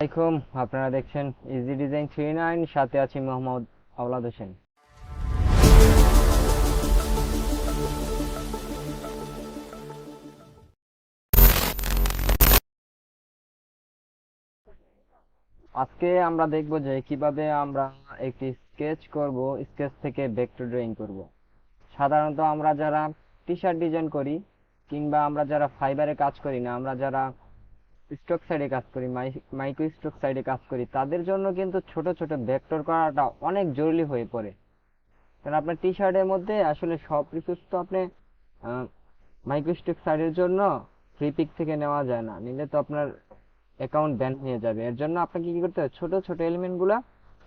আসসালামাইকুম। আপনারা দেখছেন ইজি ডিজাইন 39, সাথে আছি মোহাম্মদ আওলাদ হোসেন। আজকে আমরা দেখব যে কিভাবে আমরা একটি স্কেচ করব, স্কেচ থেকে ভেক্টর ড্রয়িং করব। সাধারণত আমরা যারা টি শার্ট ডিজাইন করি কিংবা আমরা যারা ফাইবারে কাজ করি না, আমরা যারা স্টক সাইডে কাজ করি, মাইক্রো স্টক সাইডে কাজ করি, তাদের জন্য কিন্তু ছোট ছোট ভেক্টর করাটা অনেক জরুরি হয়ে পড়ে। কারণ আপনার টি শার্টের মধ্যে আসলে সব কিছু তো আপনি মাইক্রোস্টিক সাইটের জন্য ফ্রি পিক থেকে নেওয়া যায় না, নিলে তো আপনার অ্যাকাউন্ট ব্যান হয়ে যাবে। এর জন্য আপনাকে কি করতে হয়, ছোট ছোট এলিমেন্টগুলো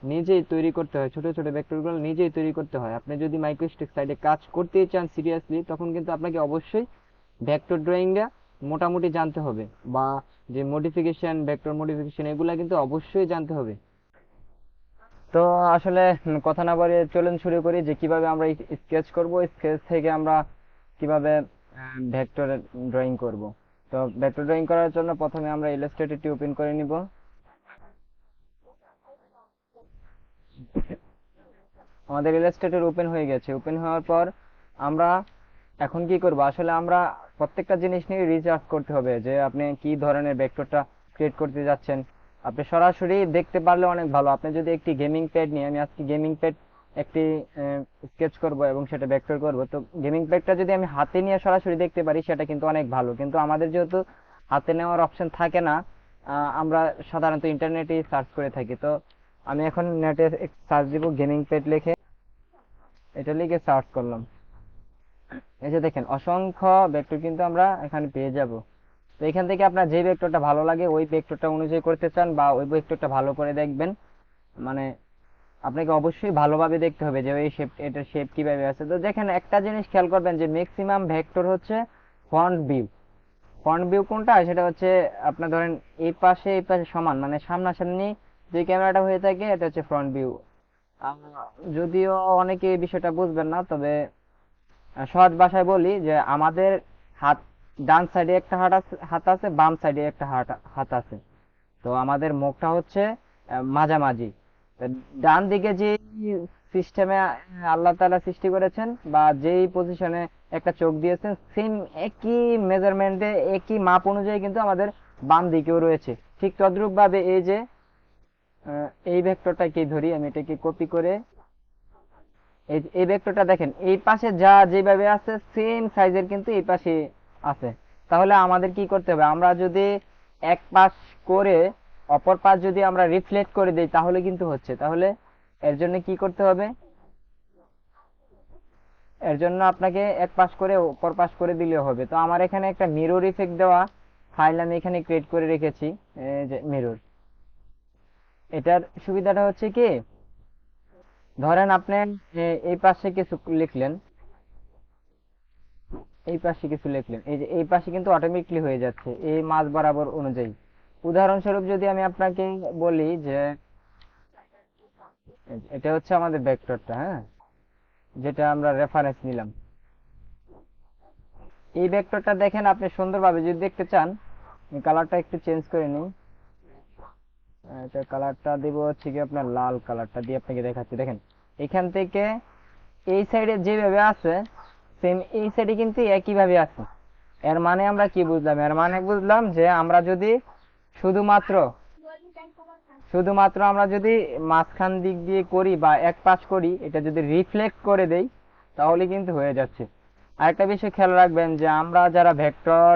নিজেই তৈরি করতে হয়, ছোট ছোট ভেক্টরগুলো নিজেই তৈরি করতে হয়। আপনি যদি মাইক্রোস্টিক সাইটে কাজ করতেই চান সিরিয়াসলি, তখন কিন্তু আপনাকে অবশ্যই ভেক্টর ড্রয়িংটা মোটামুটি জানতে হবে, বা যে মডিফিকেশন, ভেক্টর মডিফিকেশন, এগুলা কিন্তু অবশ্যই জানতে হবে। তো আসলে কথা না বাড়িয়ে চলুন শুরু করি যে কিভাবে আমরা স্কেচ করব, স্কেচ থেকে আমরা কিভাবে ভেক্টর ড্রয়িং করব। তো ভেক্টর ড্রয়িং করার জন্য প্রথমে আমরা ইলাস্ট্রেটরটি ওপেন করে নিব। আমাদের ইলাস্ট্রেটর ওপেন হয়ে গেছে। ওপেন হওয়ার পর আমরা এখন কি করব, আসলে আমরা প্রত্যেকটা জিনিস নিয়ে রিসার্চ করতে হবে যে আপনি কি ধরনের ভেক্টরটা ক্রিয়েট করতে যাচ্ছেন। আপনি সরাসরি দেখতে পারলে অনেক ভালো। আপনি যদি একটি গেমিং প্যাড নিয়ে, আমি আজকে গেমিং প্যাড একটি স্কেচ করব এবং সেটা ভেক্টর করব, তো গেমিং প্যাডটা যদি আমি হাতে নিয়ে সরাসরি দেখতে পারি সেটা কিন্তু অনেক ভালো। কিন্তু আমাদের যেহেতু হাতে নেওয়ার অপশন থাকে না, আমরা সাধারণত ইন্টারনেটে সার্চ করে থাকি। তো আমি এখন নেটে সার্চ দিব, গেমিং প্যাড লিখে, এটা লিখে সার্চ করলাম। এই যে দেখেন অসংখ্য ভেক্টর কিন্তু আমরা এখানে পেয়ে যাব। তো এখান থেকে আপনার যে ভেক্টরটা ভালো লাগে ওই ভেক্টরটা অনুযায়ী করতে চান, বা ওই ভেক্টরটা ভালো করে দেখবেন, মানে আপনাকে অবশ্যই ভালোভাবে দেখতে হবে যে এই শেপ, এটার শেপ কিভাবে আছে। তো দেখেন একটা জিনিস খেয়াল করবেন যে ম্যাক্সিমাম ভেক্টর হচ্ছে ফ্রন্ট ভিউ। ফ্রন্ট ভিউ কোনটা, সেটা হচ্ছে আপনার ধরেন এই পাশে সমান, মানে সামনাসামনি যে ক্যামেরাটা হয়ে থাকে এটা হচ্ছে ফ্রন্ট ভিউ। যদিও অনেকে এই বিষয়টা বুঝবেন না, তবে সহজ ভাষায় বলি যে আমাদের হাত, ডান সাইডে একটা হাত আছে, বাম সাইডে একটা হাত আছে। তো আমাদের মুখটা হচ্ছে মাঝামাঝি। তো ডান দিকে যে সিস্টেমে আল্লাহ তাআলা সৃষ্টি করেছেন, বা যেই পজিশনে একটা চোখ দিয়েছেন, সেম একই মেজারমেন্টে একই মাপ অনুযায়ী কিন্তু আমাদের বাম দিকেও রয়েছে। ঠিক তদ্রূপ ভাবে এই যে এই ভেক্টরটাকে ধরি, আমি এটাকে কপি করে এই ভেক্টরটা দেখেন এই পাশে যা যেভাবে আছে সেম সাইজের কিন্তু এই পাশে আছে। তাহলে আমাদের কি করতে হবে, আমরা যদি এক পাশ করে অপর পাশ যদি আমরা রিফ্লেক্ট করে দেই তাহলে কিন্তু হচ্ছে। তাহলে এর জন্য কি করতে হবে, এর জন্য আপনাকে এক পাশ করে অপর পাশ করে দিলে হবে। তো আমার এখানে একটা মিরর ইফেক্ট দেওয়া ফাইল আমি এখানে ক্রিয়েট করে রেখেছি, এই যে মিরর। এটার সুবিধাটা হচ্ছে কি, ধরেন আপনি এই পাশে কিছু লিখলেন, এই পাশে কিছু লিখলেন, এই যে এই পাশে কিন্তু অটোমেটিকলি হয়ে যাচ্ছে এই মাঝ বরাবর অনুযায়ী। উদাহরণস্বরূপ যদি আমি আপনাকে বলি যে এটা হচ্ছে আমাদের ভেক্টরটা, হ্যাঁ, যেটা আমরা রেফারেন্স নিলাম। এই ভেক্টরটা দেখেন, আপনি সুন্দরভাবে যদি দেখতে চান, কালারটা একটু চেঞ্জ করে নিই। এটা কালারটা দিব হচ্ছে কি আপনার লাল কালারটা দিয়ে আপনাকে দেখাচ্ছি। দেখেন এখান থেকে এই সাইডে যেভাবে আছে সেম এই সাইডে কিন্তু একইভাবে আছে। এর মানে আমরা কি বুঝলাম, এর মানে বুঝলাম যে আমরা যদি শুধুমাত্র শুধুমাত্র আমরা যদি মাঝখান দিক দিয়ে করি বা এক পাশ করি, এটা যদি রিফ্লেক্ট করে দেই তাহলে কিন্তু হয়ে যাচ্ছে। আরেকটা বিষয় খেয়াল রাখবেন যে আমরা যারা ভেক্টর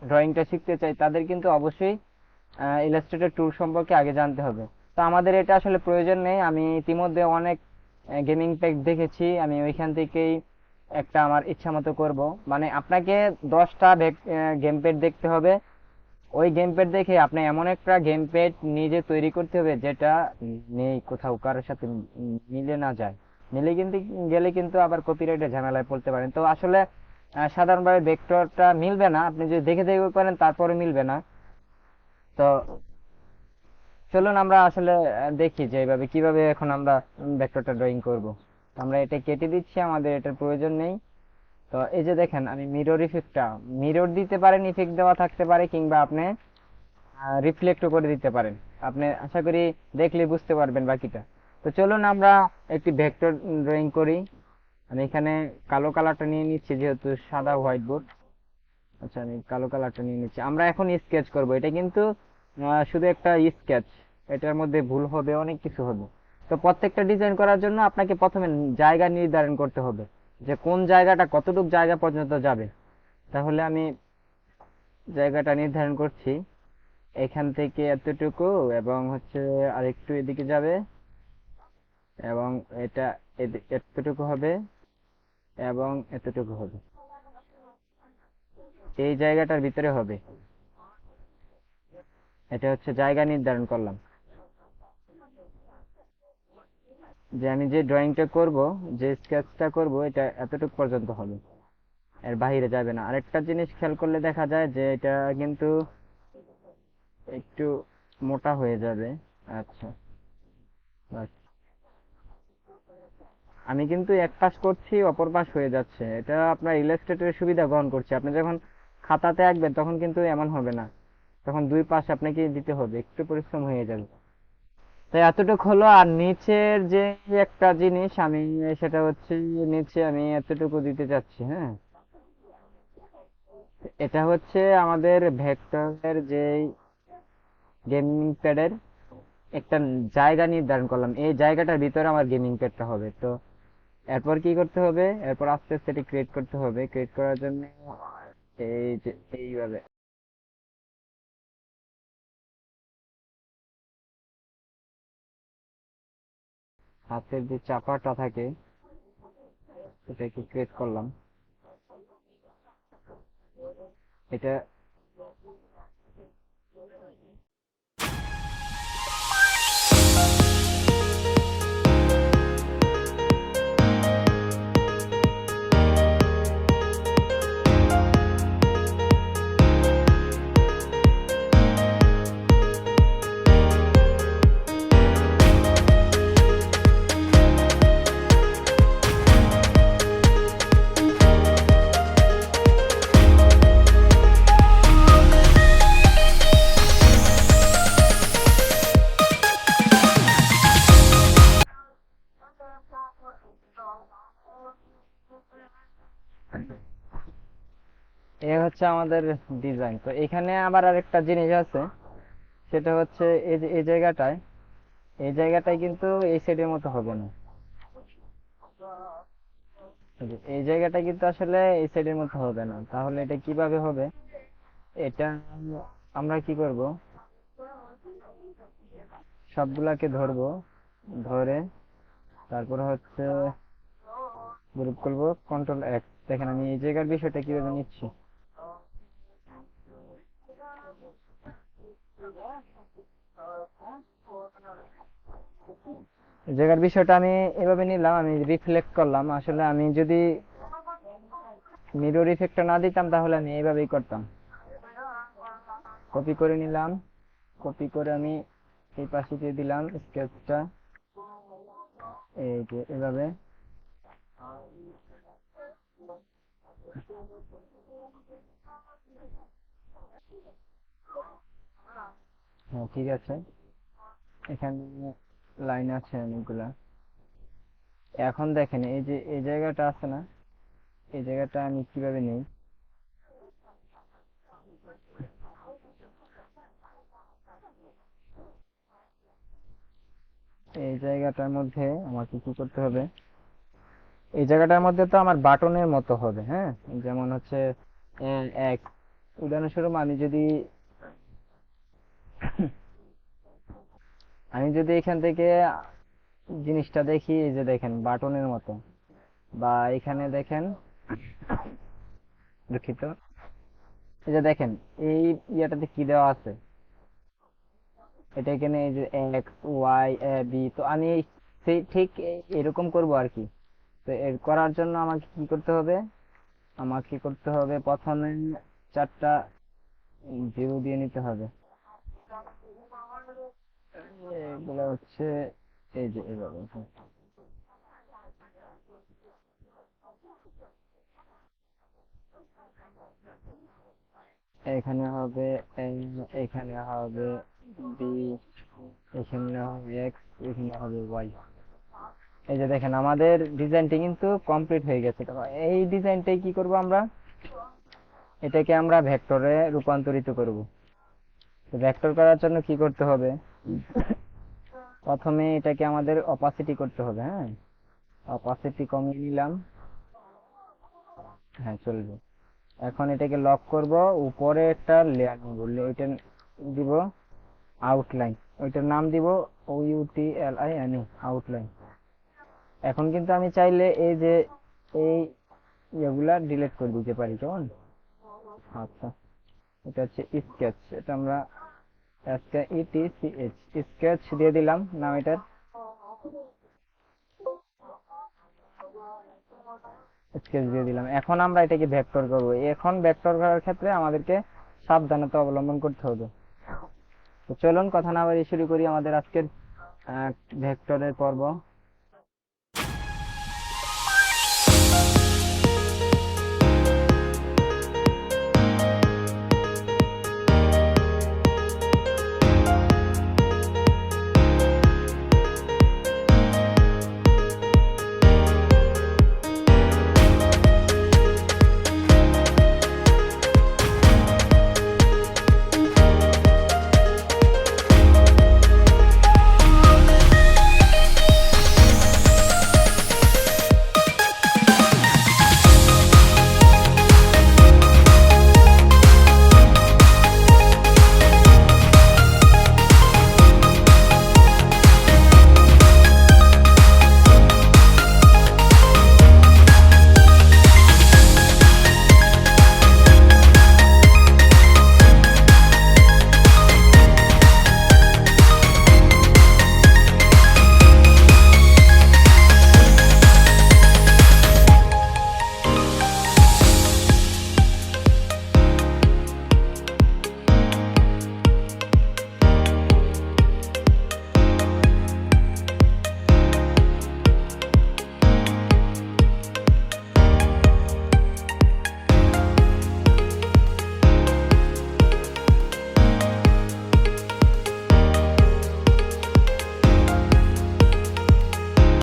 ড্রয়িংটা শিখতে চাই তাদের কিন্তু অবশ্যই ইলাস্ট্রেটর টুল সম্পর্কে আগে জানতে হবে। তো আমাদের এটা আসলে প্রয়োজন নেই। আমি ইতিমধ্যে অনেক গেমিং প্যাক দেখেছি, আমি ওইখান থেকেই একটা আমার ইচ্ছা মতো করবো। মানে আপনাকে 10টা গেম প্যাড দেখতে হবে, ওই গেম প্যাড দেখে আপনি এমন একটা গেম প্যাড নিজে তৈরি করতে হবে যেটা নেই কোথাও, কারোর সাথে মিলে না যায়। মিলে কিন্তু গেলে কিন্তু আবার কপিরাইটের ঝামেলায় পড়তে পারেন। তো আসলে সাধারণভাবে ভেক্টরটা মিলবে না, আপনি যদি দেখে দেখে করেন তারপরে মিলবে না। তো চলুন আমরা আসলে দেখি যে এইভাবে কিভাবে এখন আমরা ভেক্টরটা ড্রয়িং করব। আমরা এটা কেটে দিচ্ছি, আমাদের এটার প্রয়োজন নেই। তো এই যে দেখেন আমি মিরর ইফেক্টটা, মিরর দিতে পারেন, ইফেক্ট দেওয়া থাকতে পারে, কিংবা আপনি রিফ্লেক্টও করে দিতে পারেন। আপনি আশা করি দেখলে বুঝতে পারবেন বাকিটা। তো চলুন আমরা একটি ভেক্টর ড্রয়িং করি। আমি এখানে কালো কালারটা নিয়ে নিচ্ছি যেহেতু সাদা হোয়াইট বোর্ড। আচ্ছা, আমি কালো কালারটা নিয়ে নিচ্ছি। আমরা এখন স্কেচ করব। এটা কিন্তু শুধু একটা স্কেচ, এটার মধ্যে ভুল হবে, অনেক কিছু হবে। তো প্রত্যেকটা ডিজাইন করার জন্য আপনাকে প্রথমে জায়গা নির্ধারণ করতে হবে, যে কোন জায়গাটা কতটুকু জায়গা পর্যন্ত যাবে। তাহলে আমি জায়গাটা নির্ধারণ করছি, এখান থেকে এতটুকু, এবং হচ্ছে আরেকটু এদিকে যাবে, এবং এটা এতটুকু হবে, এবং এতটুকু হবে, এই জায়গাটার ভিতরে হবে। এটা হচ্ছে জায়গা নির্ধারণ করলাম, যে আমি যে ড্রয়িংটা করব, যে স্কেচটা করব, এটা এতটুকু পর্যন্ত হবে, এর বাইরে যাবে না। আরেকটা জিনিস খেয়াল করলে দেখা যায় যে এটা কিন্তু একটু মোটা হয়ে যাবে। আচ্ছা, বাস। আমি কিন্তু এক পাশ করছি, অপর পাশ হয়ে যাচ্ছে। এটা আপনার ইলাস্ট্রেটরের সুবিধা গ্রহণ করছে। আপনি যখন খাতাতে আঁকবেন তখন কিন্তু এমন হবে না, তখন দুই পাশ আপনাকে দিতে হবে, একটু পরিশ্রম হয়ে যাবে। তো এতটুকু হলো। আর নিচের যে একটা জিনিস আমি, সেটা হচ্ছে নিচে আমি এতটুকু দিতে চাচ্ছি। হ্যাঁ, এটা হচ্ছে আমাদের ভেক্টরের যে গেমিং প্যাডের একটা জায়গা নির্ধারণ করলাম, এই জায়গাটার ভিতরে আমার গেমিং প্যাডটা হবে। তো এরপর কি করতে হবে, এরপর আস্তে আস্তে এটি ক্রিয়েট করতে হবে। ক্রিয়েট করার জন্য এই যে এইভাবে হাতের যে চাপাটা থাকে সেটাকে ক্রিয়েট করলাম। এটা এ হচ্ছে আমাদের ডিজাইন। তো এখানে আবার আরেকটা জিনিস আছে, সেটা হচ্ছে এই যে এই জায়গাটায় কিন্তু এই সাইডের মতো হবে না। এই জায়গাটা কিন্তু আসলে এই সাইডের মতো হবে না। তাহলে এটা কিভাবে হবে? এটা আমরা কি করব, সবগুলাকে ধরবো, ধরে তারপর হচ্ছে গ্রুপ করবো, কন্ট্রোল X। দেখেন আমি এই জায়গার বিষয়টা কিভাবে নিচ্ছি। এই জায়গার বিষয়টা আমি এভাবে নিলাম, আমি রিফ্লেক্ট করলাম। আসলে আমি যদি মিরর ইফেক্টটা না দিতাম তাহলে আমি এইভাবেই করতাম। কপি করে নিলাম, কপি করে আমি এই পাশে দিয়ে দিলাম স্কেচটা, এই যে এভাবে। হ্যাঁ, ঠিক আছে। এখানে লাইন আছে অনেকগুলা। এখন দেখেন এই যে এই জায়গাটা আছে না, এই জায়গাটা আমি কিভাবে নেই। এই জায়গাটার মধ্যে আমাকে কি করতে হবে, এই জায়গাটার মধ্যে তো আমার বাটনের মতো হবে। হ্যাঁ, যেমন হচ্ছে এক উদাহরণস্বরূপ আমি যদি এখান থেকে জিনিসটা দেখি, এই যে দেখেন বাটনের মতো, বা এখানে দেখেন, দুঃখিত, এই যে দেখেন এই ইয়াটাতে কি দেওয়া আছে, এটা এখানে এই যে X Y A B। তো আমি সেই ঠিক এরকম করব আর কি। তো এর করার জন্য আমাকে কি করতে হবে প্রথমে চারটা জিরো দিয়ে নিতে হবে। এগুলো হচ্ছে এই যে এভাবে। এখানে হবে এখানে হবে বি, এখানে হবে এক্স, এখানে হবে ওয়াই। এই যে দেখেন আমাদের ডিজাইনটি কিন্তু কমপ্লিট হয়ে গেছে। এই ডিজাইনটাই কি করব আমরা, এটাকে আমরা ভেক্টরে রূপান্তরিত করব। তো ভেক্টর করার জন্য কি করতে হবে, প্রথমে এটাকে আমাদের অপাসিটি করতে হবে। হ্যাঁ, অপাসিটি কমিয়ে নিলাম। হ্যাঁ, চলবে। এখন এটাকে লক করব, উপরে একটা লেয়ার নিব, এটা দিব আউটলাইন, ওইটার নাম দিব OUTLINE, আউটলাইন। এখন কিন্তু আমি চাইলে এই যে এই এগুলা ডিলিট করে দিতে পারি, কেমন? আচ্ছা, এটা হচ্ছে স্কেচ, এটা আমরা SKETCH স্কেচ দিয়ে দিলাম নাম এটার, স্কেচ দিয়ে দিলাম। এখন আমরা এটাকে ভেক্টর করব। এখন ভেক্টর করার ক্ষেত্রে আমাদেরকে সাবধানতা অবলম্বন করতে হবে। তো চলুন কথা না বাড়িয়ে শুরু করি আমাদের আজকের ভেক্টরের পর্ব।